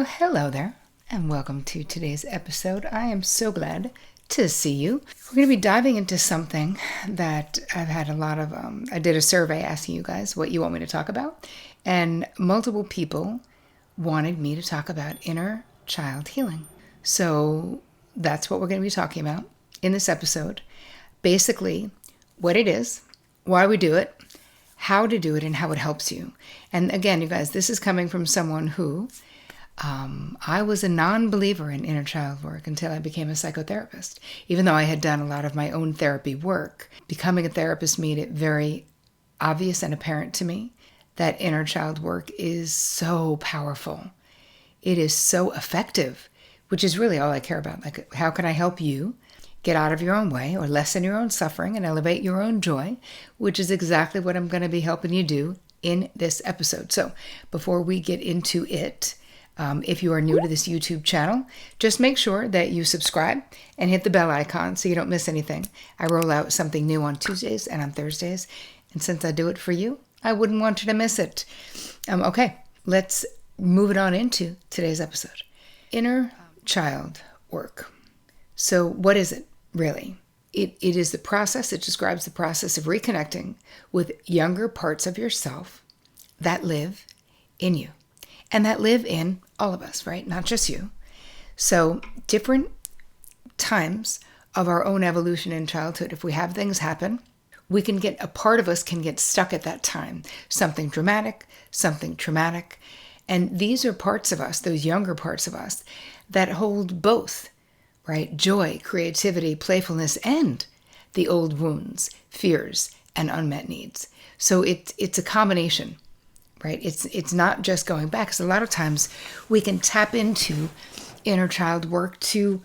Well, hello there, and welcome to today's episode. I am so glad to see you. We're going to be diving into something that I've had a lot of, I did a survey asking you guys what you want me to talk about, and multiple people wanted me to talk about inner child healing. So that's what we're going to be talking about in this episode. Basically, what it is, why we do it, how to do it, and how it helps you. And again, you guys, this is coming from someone who I was a non-believer in inner child work until I became a psychotherapist. Even though I had done a lot of my own therapy work, becoming a therapist made it very obvious and apparent to me that inner child work is so powerful. It is so effective, which is really all I care about. Like, how can I help you get out of your own way or lessen your own suffering and elevate your own joy, which is exactly what I'm going to be helping you do in this episode. So before we get into it, if you are new to this YouTube channel, just make sure that you subscribe and hit the bell icon so you don't miss anything. I roll out something new on Tuesdays and on Thursdays, and since I do it for you, I wouldn't want you to miss it. Okay, let's move it on into today's episode. Inner child work. So what is it, really? It is the process, it describes the process of reconnecting with younger parts of yourself that live in you. And that live in all of us, right? Not just you. So different times of our own evolution in childhood, if we have things happen, a part of us can get stuck at that time. Something dramatic, something traumatic. And these are parts of us, those younger parts of us, that hold both, right? Joy, creativity, playfulness, and the old wounds, fears, and unmet needs. So it's a combination. Right? It's not just going back, because a lot of times we can tap into inner child work to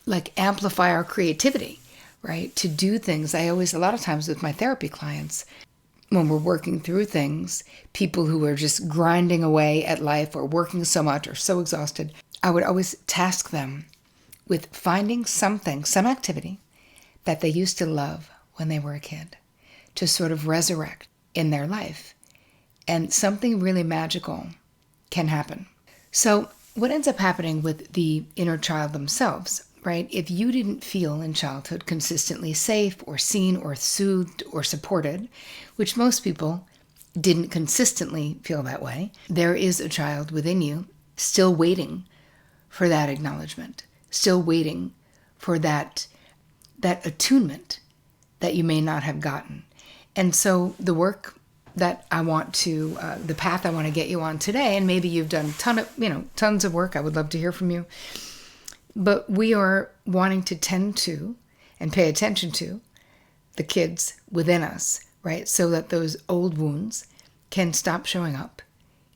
like amplify our creativity, right? To do things. A lot of times with my therapy clients, when we're working through things, people who are just grinding away at life or working so much or so exhausted, I would always task them with finding something, some activity that they used to love when they were a kid to sort of resurrect in their life. And something really magical can happen. So what ends up happening with the inner child themselves, right? If you didn't feel in childhood consistently safe or seen or soothed or supported, which most people didn't consistently feel that way, there is a child within you still waiting for that acknowledgement, still waiting for that attunement that you may not have gotten. And so the work that I want to, the path I want to get you on today, and maybe you've done tons of work. I would love to hear from you. But we are wanting to tend to and pay attention to the kids within us, right? So that those old wounds can stop showing up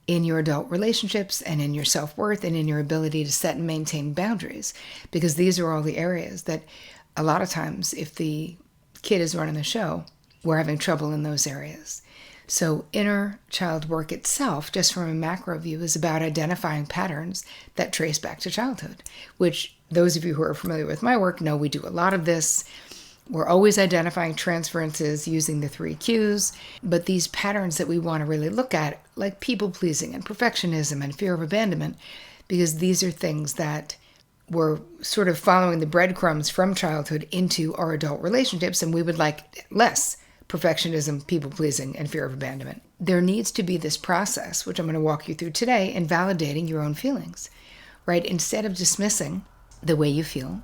in your adult relationships and in your self-worth and in your ability to set and maintain boundaries. Because these are all the areas that a lot of times, if the kid is running the show, we're having trouble in those areas. So inner child work itself, just from a macro view, is about identifying patterns that trace back to childhood, which those of you who are familiar with my work know we do a lot of this. We're always identifying transferences using the 3 Qs, but these patterns that we want to really look at, like people-pleasing and perfectionism and fear of abandonment, because these are things that we're sort of following the breadcrumbs from childhood into our adult relationships, and we would like less perfectionism, people-pleasing, and fear of abandonment. There needs to be this process, which I'm going to walk you through today, in validating your own feelings, right? Instead of dismissing the way you feel,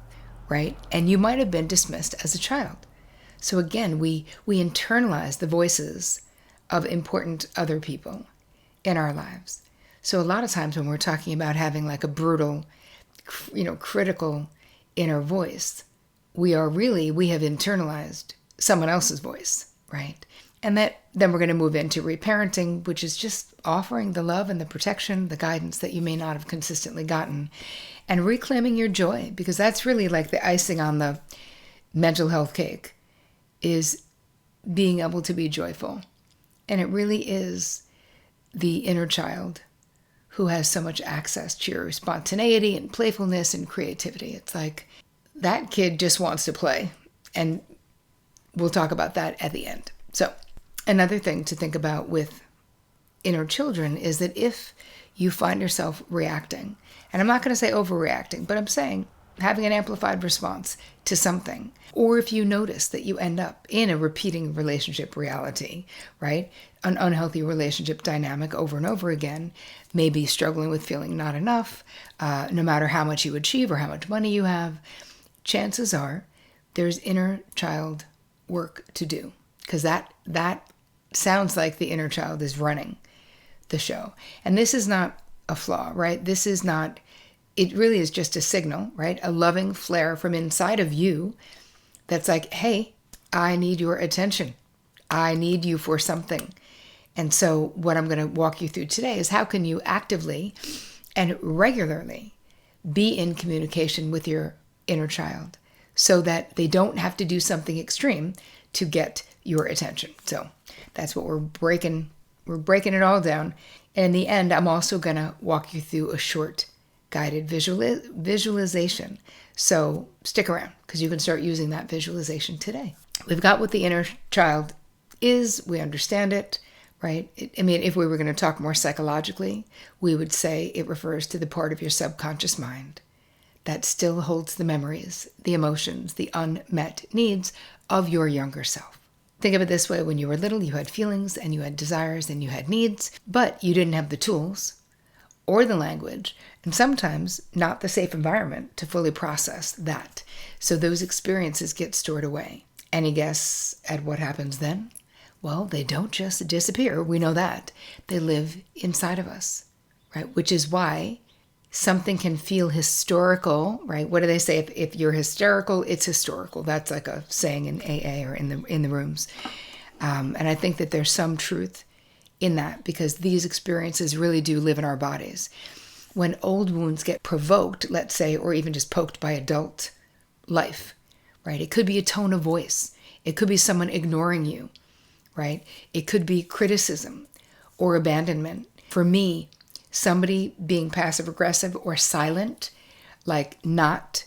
right? And you might have been dismissed as a child. So again, we internalize the voices of important other people in our lives. So a lot of times when we're talking about having like a brutal, critical inner voice, we have internalized someone else's voice, right? And then we're going to move into reparenting, which is just offering the love and the protection, the guidance that you may not have consistently gotten, and reclaiming your joy, because that's really like the icing on the mental health cake, is being able to be joyful. And it really is the inner child who has so much access to your spontaneity and playfulness and creativity. It's like that kid just wants to play, and we'll talk about that at the end. So another thing to think about with inner children is that if you find yourself reacting. And I'm not going to say overreacting, but I'm saying having an amplified response to something. Or if you notice that you end up in a repeating relationship reality, right? An unhealthy relationship dynamic over and over again, maybe struggling with feeling not enough, no matter how much you achieve or how much money you have, chances are there's inner child work to do. Because that sounds like the inner child is running the show. And this is not a flaw, right? This is not, it really is just a signal, right? A loving flare from inside of you that's like, hey, I need your attention. I need you for something. And so what I'm going to walk you through today is how can you actively and regularly be in communication with your inner child so that they don't have to do something extreme to get your attention. So that's what we're breaking it all down. And in the end, I'm also going to walk you through a short guided visualization. So stick around because you can start using that visualization today. We've got what the inner child is. We understand it, right? If we were going to talk more psychologically, we would say it refers to the part of your subconscious mind that still holds the memories, the emotions, the unmet needs of your younger self. Think of it this way. When you were little, you had feelings and you had desires and you had needs, but you didn't have the tools or the language, and sometimes not the safe environment to fully process that. So those experiences get stored away. Any guess at what happens then? Well, they don't just disappear. We know that. They live inside of us, right? Which is why something can feel historical, right? What do they say? If you're hysterical, it's historical. That's like a saying in AA or in the rooms. And I think that there's some truth in that because these experiences really do live in our bodies. When old wounds get provoked, let's say, or even just poked by adult life, right? It could be a tone of voice. It could be someone ignoring you, right? It could be criticism or abandonment. For me, somebody being passive aggressive or silent, like not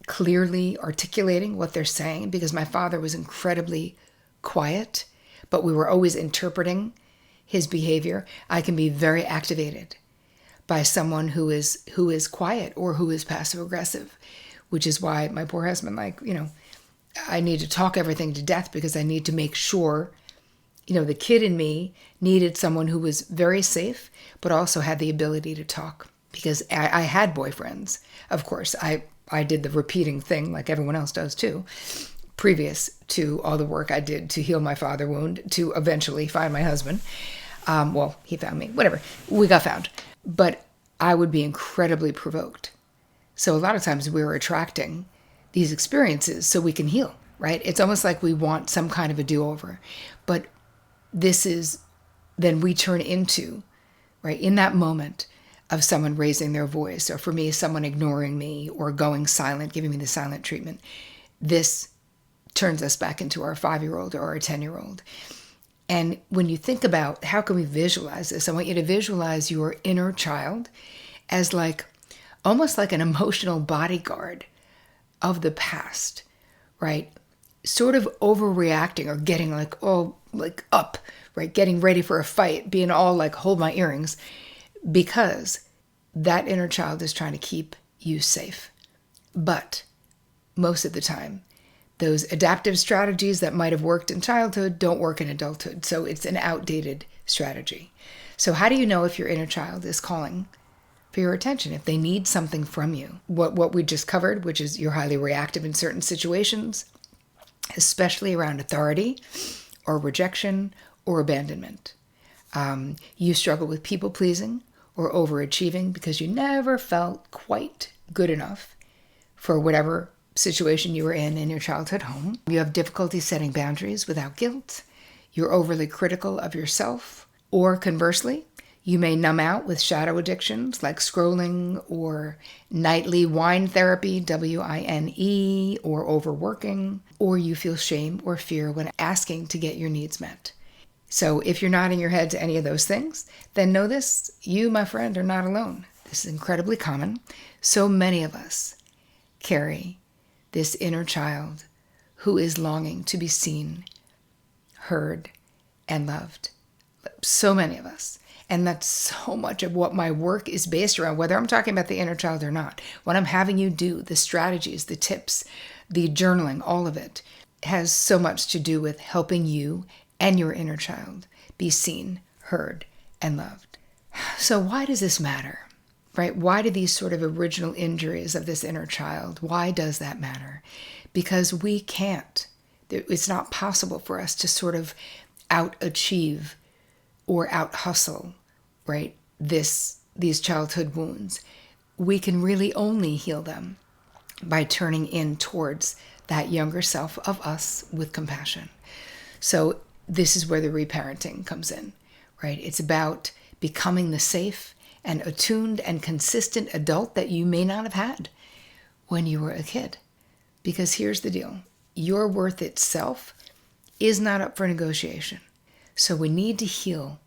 clearly articulating what they're saying, because my father was incredibly quiet, but we were always interpreting his behavior. I can be very activated by someone who is quiet or who is passive aggressive, which is why my poor husband, I need to talk everything to death because I need to make sure, the kid in me needed someone who was very safe, but also had the ability to talk because I had boyfriends. Of course, I did the repeating thing like everyone else does too, previous to all the work I did to heal my father wound to eventually find my husband. He found me, whatever. We got found. But I would be incredibly provoked. So a lot of times we were attracting these experiences so we can heal, right? It's almost like we want some kind of a do-over. But this is, then we turn into, right, in that moment of someone raising their voice, or for me, someone ignoring me or going silent, giving me the silent treatment, this turns us back into our 5-year-old or our 10-year-old. And when you think about how can we visualize this, I want you to visualize your inner child as almost like an emotional bodyguard of the past, right? Sort of overreacting or getting up, right? Getting ready for a fight, being all hold my earrings, because that inner child is trying to keep you safe. But most of the time, those adaptive strategies that might have worked in childhood don't work in adulthood. So it's an outdated strategy. So how do you know if your inner child is calling for your attention, if they need something from you? What we just covered, which is you're highly reactive in certain situations, especially around authority or rejection or abandonment. You struggle with people pleasing or overachieving because you never felt quite good enough for whatever situation you were in your childhood home. You have difficulty setting boundaries without guilt. You're overly critical of yourself. Or conversely, you may numb out with shadow addictions like scrolling or nightly wine therapy, WINE, or overworking. Or you feel shame or fear when asking to get your needs met. So if you're nodding your head to any of those things, then know this, you, my friend, are not alone. This is incredibly common. So many of us carry this inner child who is longing to be seen, heard, and loved. So many of us. And that's so much of what my work is based around, whether I'm talking about the inner child or not. What I'm having you do, the strategies, the tips, the journaling, all of it has so much to do with helping you and your inner child be seen, heard, and loved. So why does this matter? Right? Why do these sort of original injuries of this inner child, why does that matter? Because we can't. It's not possible for us to sort of out-achieve or out-hustle, right, these childhood wounds. We can really only heal them by turning in towards that younger self of us with compassion. So this is where the reparenting comes in, right? It's about becoming the safe and attuned and consistent adult that you may not have had when you were a kid. Because here's the deal. Your worth itself is not up for negotiation. So we need to heal,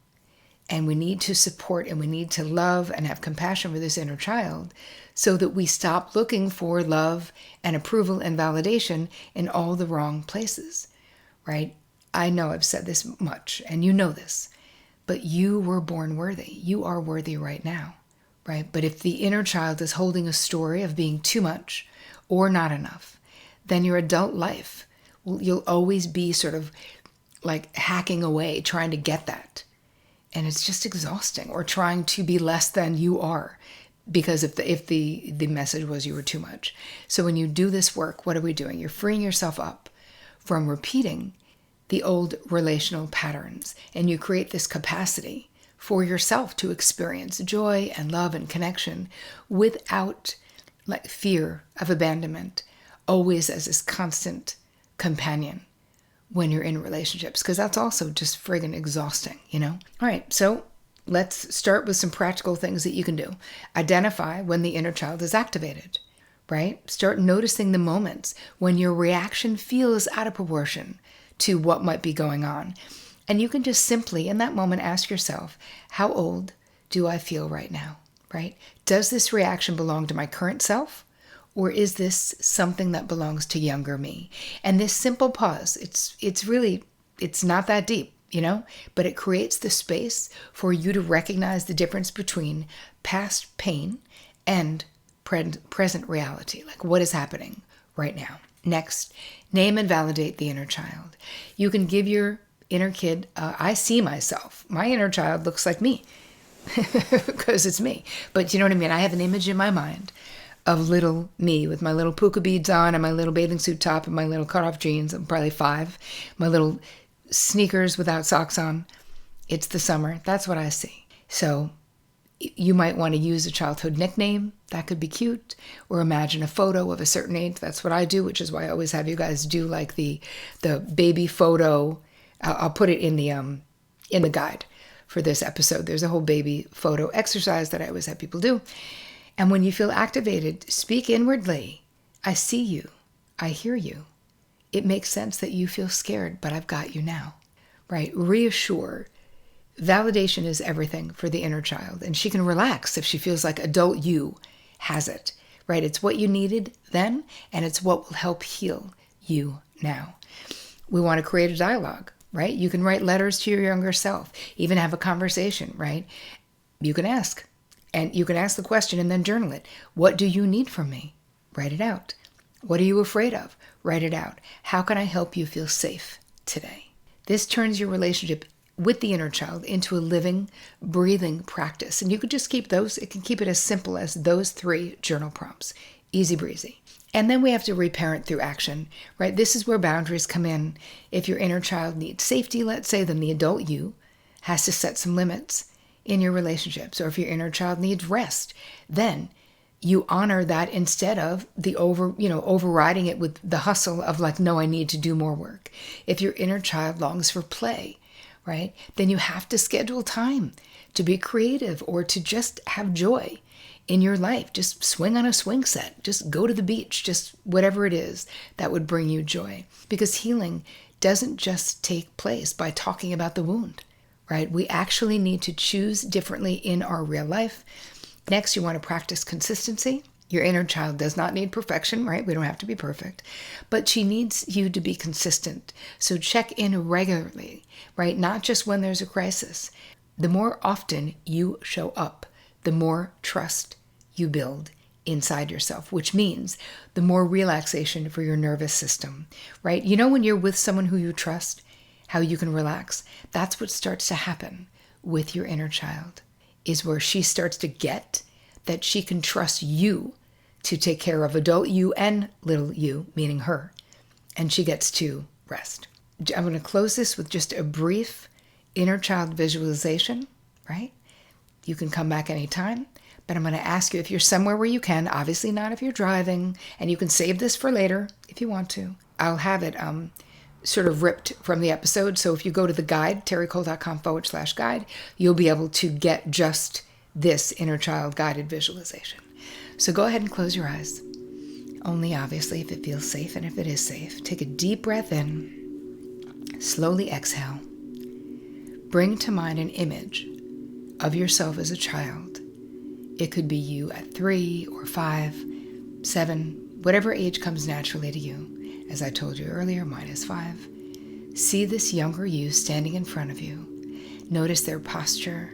and we need to support, and we need to love and have compassion for this inner child so that we stop looking for love and approval and validation in all the wrong places, right? I know I've said this much, and you know this, but you were born worthy. You are worthy right now, right? But if the inner child is holding a story of being too much or not enough, then your adult life, you'll always be sort of like hacking away, trying to get that. And it's just exhausting, or trying to be less than you are, because if the message was you were too much. So when you do this work, what are we doing? You're freeing yourself up from repeating the old relational patterns, and you create this capacity for yourself to experience joy and love and connection without like fear of abandonment, always as this constant companion when you're in relationships, because that's also just friggin' exhausting, you know? All right, so let's start with some practical things that you can do. Identify when the inner child is activated, right? Start noticing the moments when your reaction feels out of proportion to what might be going on. And you can just simply, in that moment, ask yourself, how old do I feel right now, right? Does this reaction belong to my current self? Or is this something that belongs to younger me? And this simple pause, it's not that deep, you know, but it creates the space for you to recognize the difference between past pain and present reality. Like, what is happening right now? Next, name and validate the inner child. You can give your inner kid, I see myself. My inner child looks like me because it's me. But you know what I mean? I have an image in my mind of little me with my little puka beads on and my little bathing suit top and my little cutoff jeans. I'm probably 5. My little sneakers without socks on. It's the summer. That's what I see. So you might want to use a childhood nickname. That could be cute. Or imagine a photo of a certain age. That's what I do, which is why I always have you guys do like the baby photo. I'll put it in the guide for this episode. There's a whole baby photo exercise that I always have people do. And when you feel activated, speak inwardly. I see you. I hear you. It makes sense that you feel scared, but I've got you now, right? Reassure. Validation is everything for the inner child, and she can relax if she feels like adult you has it, right? It's what you needed then, and it's what will help heal you now. We want to create a dialogue, right? You can write letters to your younger self, even have a conversation, right? You can ask, and you can ask the question and then journal it. What do you need from me? Write it out. What are you afraid of? Write it out. How can I help you feel safe today? This turns your relationship with the inner child into a living, breathing practice. And you could just keep those, it can keep it as simple as those 3 journal prompts. Easy breezy. And then we have to reparent through action, right? This is where boundaries come in. If your inner child needs safety, let's say, then the adult you has to set some limits in your relationships. Or if your inner child needs rest, then you honor that instead of the overriding it with the hustle of like, no, I need to do more work. If your inner child longs for play, right, then you have to schedule time to be creative or to just have joy in your life. Just swing on a swing set, just go to the beach, just whatever it is that would bring you joy. Because healing doesn't just take place by talking about the wound, right? We actually need to choose differently in our real life. Next, you want to practice consistency. Your inner child does not need perfection, right? We don't have to be perfect, but she needs you to be consistent. So check in regularly, right? Not just when there's a crisis. The more often you show up, the more trust you build inside yourself, which means the more relaxation for your nervous system, right? You know, when you're with someone who you trust, how you can relax. That's what starts to happen with your inner child, is where she starts to get that she can trust you to take care of adult you and little you, meaning her, and she gets to rest. I'm going to close this with just a brief inner child visualization, right? You can come back anytime, but I'm going to ask you if you're somewhere where you can, obviously not if you're driving, and you can save this for later if you want to. I'll have it sort of ripped from the episode. So if you go to the guide, terricole.com/guide, you'll be able to get just this inner child guided visualization. So go ahead and close your eyes. Only obviously if it feels safe, and if it is safe. Take a deep breath in. Slowly exhale. Bring to mind an image of yourself as a child. It could be you at 3 or 5, 7, whatever age comes naturally to you. As I told you earlier, mine is 5. See this younger you standing in front of you. Notice their posture,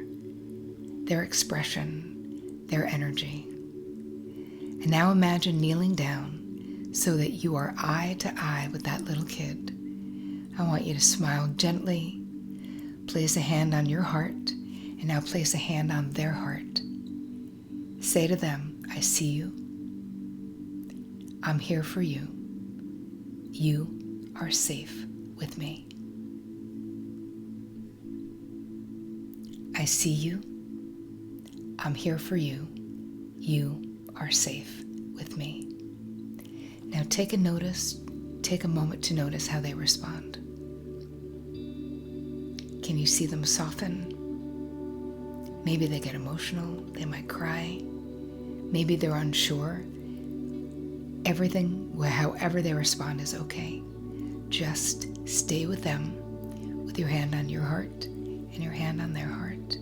their expression, their energy. And now imagine kneeling down so that you are eye to eye with that little kid. I want you to smile gently. Place a hand on your heart, and now place a hand on their heart. Say to them, I see you. I'm here for you. You are safe with me. I see you. I'm here for you. You are safe with me. Now take a moment to notice how they respond. Can you see them soften? Maybe they get emotional. They might cry. Maybe they're unsure. Everything, however they respond, is okay. Just stay with them with your hand on your heart and your hand on their heart.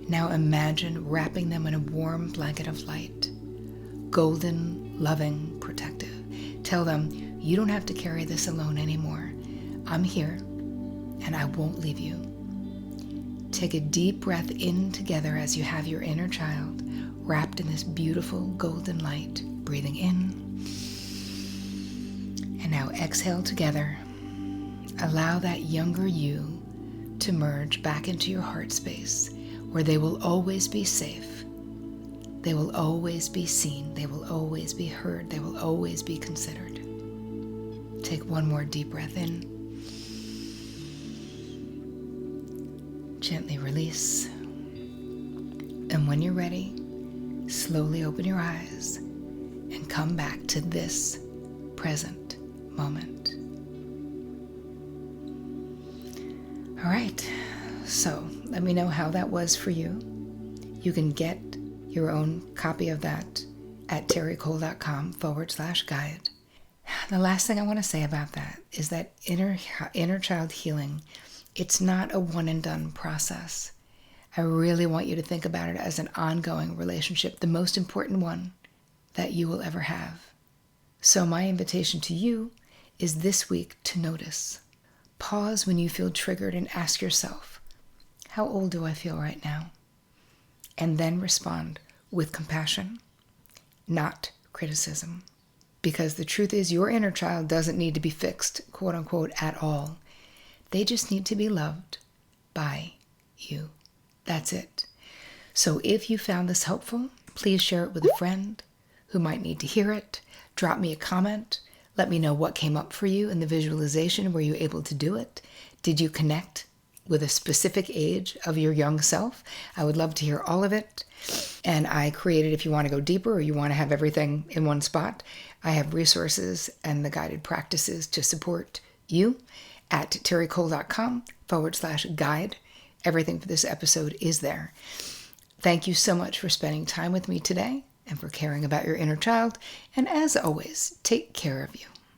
Now imagine wrapping them in a warm blanket of light, golden, loving, protective. Tell them, you don't have to carry this alone anymore. I'm here, and I won't leave you. Take a deep breath in together as you have your inner child wrapped in this beautiful golden light. Breathing in. And now exhale together. Allow that younger you to merge back into your heart space, where they will always be safe. They will always be seen. They will always be heard. They will always be considered. Take one more deep breath in. Gently release. And when you're ready, slowly open your eyes and come back to this present moment. All right, so let me know how that was for you. You can get your own copy of that at terricole.com/guide. The last thing I want to say about that is that inner child healing, it's not a one and done process. I really want you to think about it as an ongoing relationship, the most important one that you will ever have. So my invitation to you is this week to notice. Pause when you feel triggered and ask yourself, how old do I feel right now? And then respond with compassion, not criticism. Because the truth is, your inner child doesn't need to be fixed, quote unquote, at all. They just need to be loved by you. That's it. So if you found this helpful, please share it with a friend who might need to hear it. Drop me a comment. Let me know what came up for you in the visualization. Were you able to do it? Did you connect with a specific age of your young self? I would love to hear all of it. And I created, if you want to go deeper or you want to have everything in one spot, I have resources and the guided practices to support you at terricole.com/guide. Everything for this episode is there. Thank you so much for spending time with me today and for caring about your inner child. And as always, take care of you.